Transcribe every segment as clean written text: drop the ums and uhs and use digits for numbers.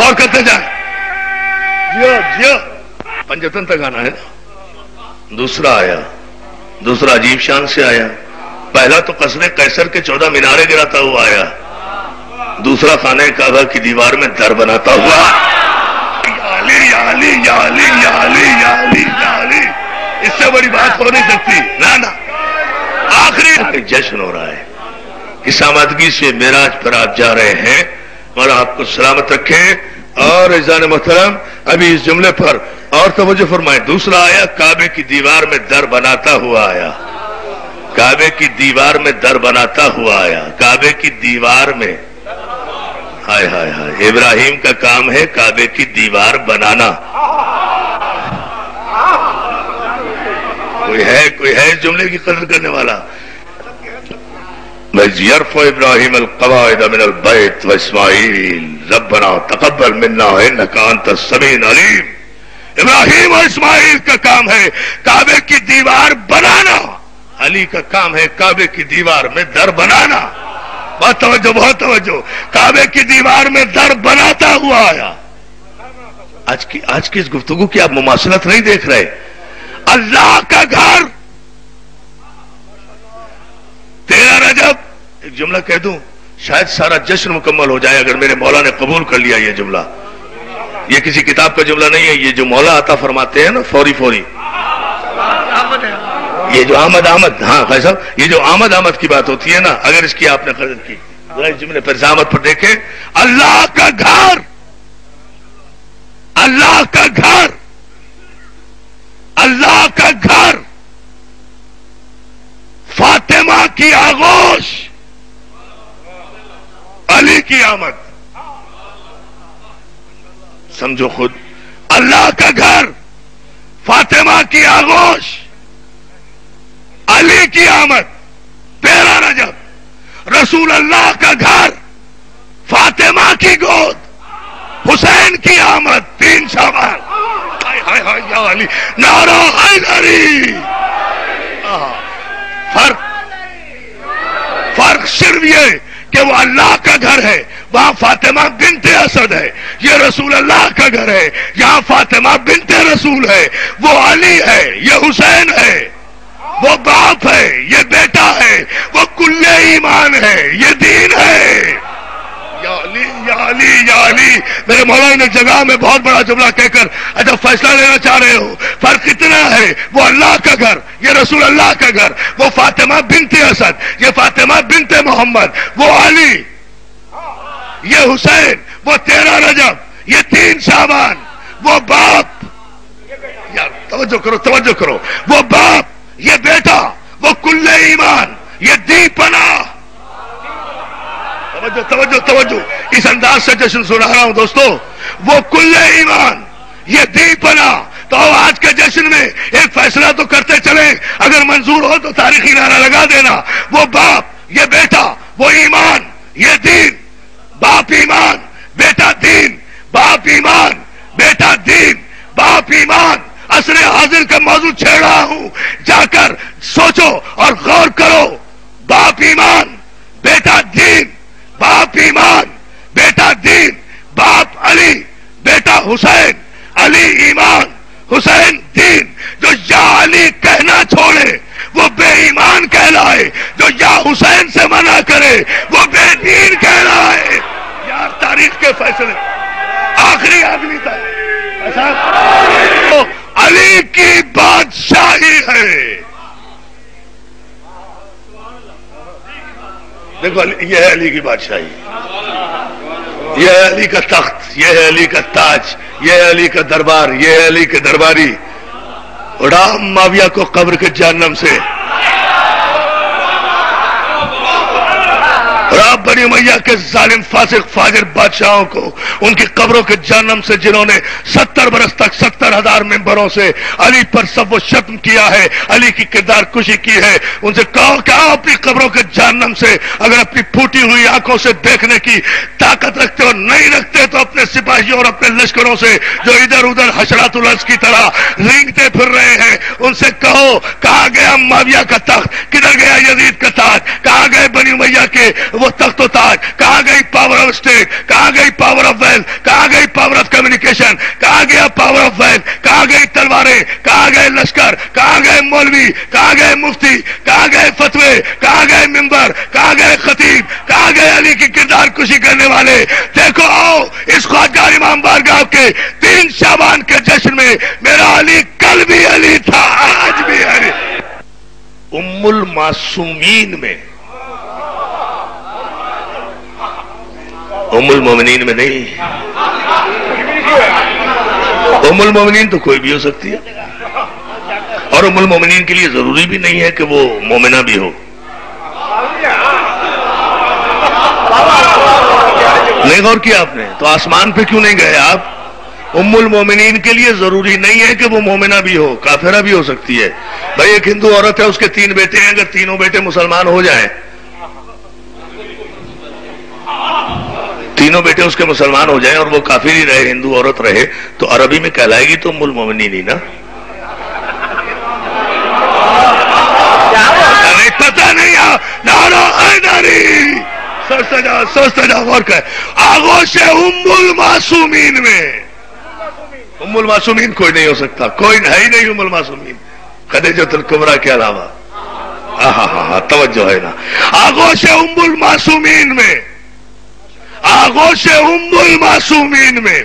غور کرتے جائیں. جیو جیو پنجتن تک آنا ہے نا. دوسرا آیا, دوسرا عجیب شان سے آیا. پہلا تو قصر قیصر کے 14 میناریں گراتا ہوا آیا, دوسرا خانہ کعبہ کی دیوار میں در بناتا ہوا. یا علی یا علی یا علی یا علی یا علی یا علی, اس سے بڑی بات ہو نہیں سکتی. نہ آخری جشن ہو رہا ہے اس آمادگی سے معراج پر آپ جا رہے ہیں, اور آپ کو سلامت رکھیں. اور عزیزان محترم ابھی اس جملے پر اور توجہ فرمائیں. دوسرا آیا کعبے کی دیوار میں در بناتا ہوا آیا, کعبے کی دیوار میں در بناتا ہوا آیا. کعبے کی دیوار میں, ہائے ہائے ہائے, ابراہیم کا کام ہے کعبے کی دیوار بنانا. کوئی ہے اس جملے کی قدر کرنے والا. یرفع ابراہیم القواعد من البیت واسماعیل ربنا تقبل منا انک انت السمیع العلیم. ابراہیم اور اسماعیل کا کام ہے کعبے کی دیوار بنانا, علی کا کام ہے کعبے کی دیوار میں در بنانا. بہت توجہ, بہت توجہ. کعبے کی دیوار میں در بناتا ہوا آیا. آج کی اس گفتگو کی آپ مماثلت نہیں دیکھ رہے. اللہ کا گھر 13 رجب, ایک جملہ کہہ دوں شاید سارا جشن مکمل ہو جائے اگر میرے مولا نے قبول کر لیا. یہ جملہ, یہ کسی کتاب کا جملہ نہیں ہے, یہ جو مولا عطا فرماتے ہیں نا فوری فوری, یہ جو آمد, ہاں خیر صاحب, یہ جو آمد کی بات ہوتی ہے نا, اگر اس کی آپ نے قدر کی اس جملے پر زحمت پر دیکھیں. اللہ کا گھر, اللہ کا گھر, اللہ کا گھر, فاطمہ کی آغوش, علی کی آمد. سمجھو خود, اللہ کا گھر, فاطمہ کی آغوش, علی کی آمد. 13 رجب, رسول اللہ کا گھر, فاطمہ کی گود, حسین کی آمد. 3 شعبان. ہائے ہائے ہائے یا علی, نعرہ حیدری. فرق صرف یہ کہ وہ اللہ کا گھر ہے, وہاں فاطمہ بنت اسد ہے. یہ رسول اللہ کا گھر ہے, یہاں فاطمہ بنت رسول ہے. وہ علی ہے, یہ حسین ہے. وہ باپ ہے, یہ بیٹا ہے. وہ کل ایمان ہے, یہ دین ہے. یا علی یا علی یا علی. میرے مولا نے جگہ میں بہت بڑا جملہ کہہ کر اچھا فیصلہ لینا چاہ رہے ہو. فرق اتنا ہے, وہ اللہ کا گھر, یہ رسول اللہ کا گھر. وہ فاطمہ بنت اسد, یہ فاطمہ بنت محمد. وہ علی, یہ حسین. وہ 13 رجب, یہ 3 شعبان. وہ باپ, یار توجہ کرو, توجہ کرو. وہ باپ, یہ بیٹا. وہ کل ایمان, یہ دی پناہ. توجہ توجہ توجہ, اس انداز سے جشن سنا رہا ہوں دوستو. وہ کل ایمان, یہ دی پناہ. تو آج کے جشن میں ایک فیصلہ تو کرتے چلیں, اگر منظور ہو تو تاریخی نعرہ لگا دینا. وہ باپ, یہ بیٹا. وہ ایمان, یہ دین. باپ ایمان, بیٹا دین. باپ ایمان, بیٹا دین. باپ ایمان. عصر حاضر کا موضوع چھیڑ رہا ہوں, جا کر سوچو اور غور کرو. باپ ایمان, بیٹا دین. باپ ایمان, بیٹا دین. باپ علی, بیٹا حسین. علی ایمان, حسین دین. جو یا علی کہنا چھوڑے وہ بے ایمان کہلائے, جو یا حسین سے منع کرے وہ بے دین کہلائے. یار تاریخ کے فیصلے, آخری آدمی تھا علی کی بادشاہی ہے. دیکھو یہ ہے علی کی بادشاہی, یہ ہے علی کا تخت, یہ ہے علی کا تاج, یہ ہے علی کا دربار, یہ ہے علی کے درباری. اڑا معاویہ کو قبر کے جہنم سے, راب بنی امیہ کے ظالم فاسق فاجر بادشاہوں کو ان کی قبروں کے جہنم سے, جنہوں نے 70 برس تک 70,000 ممبروں سے علی پر سب و شتم کیا ہے, علی کی کردار کشی کی ہے. ان سے کہو کہ آؤ اپنی قبروں کے جہنم سے, اگر اپنی پھوٹی ہوئی آنکھوں سے دیکھنے کی طاقت رکھتے ہو, نہیں رکھتے تو اپنے سپاہی قریشیوں اور اپنے لشکروں سے جو ادھر ادھر حشرات الارض کی طرح رینگتے پھر رہے ہیں، ان سے کہو کہاں گیا معاویہ کا تخت، کدھر گیا یزید کا تاج، کہاں گئے بنی امیہ کے وہ تخت و تاج، کہاں گئی پاور آف اسٹیٹ، کہاں گئی پاور آف ویلتھ، کہاں گئی پاور آف کمیونیکیشن، کہاں گیا پاور آف ویلتھ، کہاں گئی تلواریں، کہاں گئے لشکر، کہاں گئے مولوی، کہاں گئے مفتی، کہاں گئے فتوے، کہاں گئے ممبر، کہاں گئے خطیب، کہاں گئے علی کی کردار کشی کرنے والے؟ دیکھو آؤ اس خواجہ امام بارگاہ کے 3 شعبان کے جشن میں میرا علی کل بھی علی تھا، آج بھی علی۔ ام المعصومین میں، ام المومنین میں نہیں، ام المومنین تو کوئی بھی ہو سکتی ہے، اور ام المومنین کے لیے ضروری بھی نہیں ہے کہ وہ مومنہ بھی ہو۔ نہیں غور کیا آپ نے؟ تو آسمان پہ کیوں نہیں گئے آپ؟ ام المومنین کے لیے ضروری نہیں ہے کہ وہ مومنہ بھی ہو، کافرہ بھی ہو سکتی ہے۔ بھائی ایک ہندو عورت ہے، اس کے 3 بیٹے ہیں، اگر تینوں بیٹے مسلمان ہو جائیں، تینوں بیٹے اس کے مسلمان ہو جائیں اور وہ کافر ہی رہے، ہندو عورت رہے، تو عربی میں کہلائے گی تو ام المومنین ہی نا؟ پتہ نہیں سوچتا جا غور کر۔ آغوش ام المعصومین میں، ام المعصومین کوئی نہیں ہو سکتا، کوئی ہے ہی نہیں ام المعصومین خدیجۃ الکبریٰ کے علاوہ۔ ہاں توجہ ہے نا؟ آغوش ام المعصومین میں، آغوش ام المعصومین میں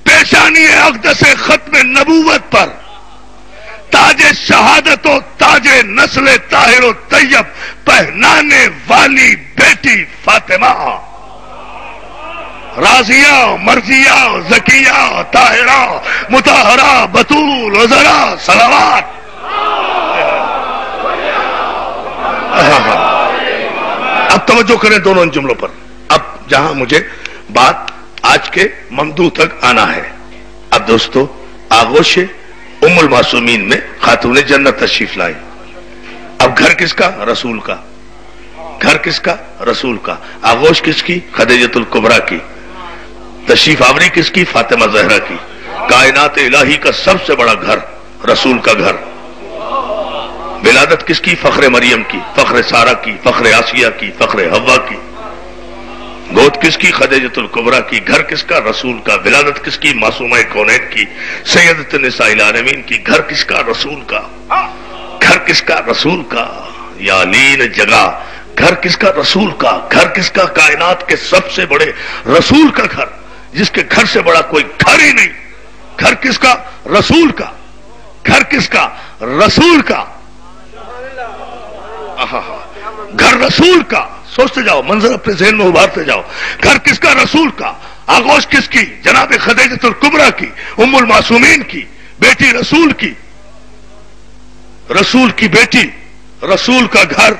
پیشانی اقدس ختم نبوت پر تاج شہادت و تاج نسل طاہر و طیب پہنانے والی بیٹی فاطمہ، راضیہ، مرضیہ، زکیہ، طاہرہ، مطہرہ، بطول، عذرا، صلوات۔ اب توجہ کریں دونوں ان جملوں پر۔ اب جہاں مجھے بات آج کے موضوع تک آنا ہے، اب دوستو آغوش ام المعصومین میں خاتون جنت تشریف لائیں۔ اب گھر کس کا؟ رسول کا۔ گھر کس کا؟ رسول کا۔ آغوش کس کی؟ خدیجۃ الکبریٰ کی۔ تشریف آوری کس کی؟ فاطمہ زہرا کی۔ کائنات الہی کا سب سے بڑا گھر، رسول کا گھر۔ ولادت کس کی؟ فخر مریم کی، فخر سارہ کی، فخر آسیہ کی، فخر حوا کی۔ گود کس کی؟ خدیجۃ الکبریٰ کی۔ گھر کس کا؟ رسول کا۔ ولادت کس کی؟ معصومہ کونین کی، سیدۃ نساء العالمین کی۔ گھر کس کا؟ رسول کا۔ گھر کس کا؟ رسول کا۔ یا لین جگہ، گھر کس کا؟ رسول کا۔ گھر کس کا؟ کائنات کے سب سے بڑے رسول کا گھر، جس کے گھر سے بڑا کوئی گھر ہی نہیں۔ گھر کس کا؟ رسول کا۔ گھر کس کا؟ رسول کا۔ گھر رسول کا۔ سوچتے جاؤ، منظر اپنے ذہن میں ابھارتے جاؤ۔ گھر کس کا؟ رسول کا۔ آغوش کس کی؟ جناب خدیجۃ الکبریٰ کی، ام المعصومین کی، بیٹی رسول کی، رسول کی بیٹی، رسول کا گھر۔